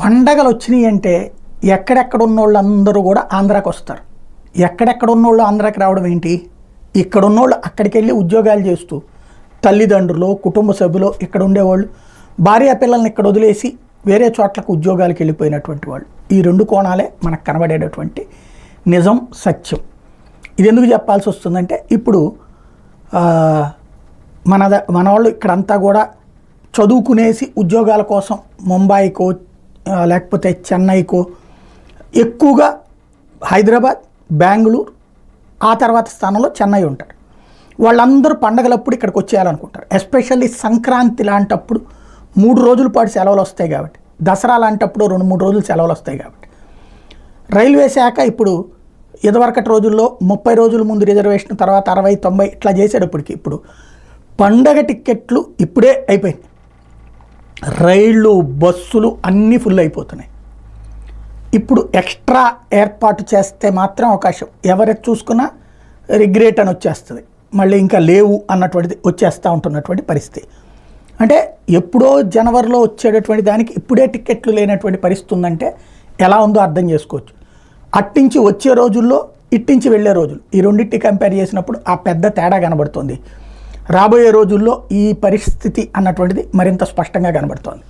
పండగలు వచ్చినాయి అంటే ఎక్కడెక్కడ ఉన్నోళ్ళందరూ కూడా ఆంధ్రాకి వస్తారు. ఎక్కడెక్కడ ఉన్నోళ్ళు ఆంధ్రాకి రావడం ఏంటి? ఇక్కడ ఉన్నోళ్ళు అక్కడికి వెళ్ళి ఉద్యోగాలు చేస్తూ తల్లిదండ్రులు, కుటుంబ సభ్యులు, ఇక్కడ ఉండేవాళ్ళు భార్యా పిల్లల్ని ఇక్కడ వదిలేసి వేరే చోట్లకు ఉద్యోగాలకు వెళ్ళిపోయినటువంటి వాళ్ళు. ఈ రెండు కోణాలే మనకు కనబడేటటువంటి నిజం, సత్యం. ఇది ఎందుకు చెప్పాల్సి వస్తుందంటే ఇప్పుడు మన వాళ్ళు ఇక్కడంతా కూడా చదువుకునేసి ఉద్యోగాల కోసం ముంబైకో లేకపోతే చెన్నైకో, ఎక్కువగా హైదరాబాద్, బెంగళూరు, ఆ తర్వాత స్థానంలో చెన్నై ఉంటారు. వాళ్ళందరూ పండగలప్పుడు ఇక్కడికి వచ్చేయాలనుకుంటారు. ఎస్పెషల్లీ సంక్రాంతి లాంటప్పుడు 3 రోజుల పాటు సెలవులు వస్తాయి కాబట్టి, దసరా లాంటప్పుడు 2-3 రోజులు సెలవులు వస్తాయి కాబట్టి రైల్వే శాఖ ఇప్పుడు ఇదివరకటి రోజుల్లో 30 రోజుల ముందు రిజర్వేషన్, తర్వాత 60-90 ఇట్లా చేసేటప్పటికి ఇప్పుడు పండగ టిక్కెట్లు ఇప్పుడే అయిపోయింది. రైళ్ళు, బస్సులు అన్నీ ఫుల్ అయిపోతున్నాయి. ఇప్పుడు ఎక్స్ట్రా ఏర్పాటు చేస్తే మాత్రం అవకాశం, ఎవరైతే చూసుకున్నా రిగ్రెట్ అని వచ్చేస్తుంది, మళ్ళీ ఇంకా లేవు అన్నటువంటిది వచ్చేస్తూ ఉంటున్నటువంటి పరిస్థితి. అంటే ఎప్పుడో జనవరిలో వచ్చేటటువంటి దానికి ఇప్పుడే టిక్కెట్లు లేనటువంటి పరిస్థితి ఉందంటే ఎలా ఉందో అర్థం చేసుకోవచ్చు. అట్టించి వచ్చే రోజుల్లో ఇట్టించి వెళ్ళే రోజులు, ఈ రెండింటిని కంపేర్ చేసినప్పుడు ఆ పెద్ద తేడా కనబడుతుంది. రాబోయే రోజుల్లో ఈ పరిస్థితి అన్నటువంటిది మరింత స్పష్టంగా కనబడుతోంది.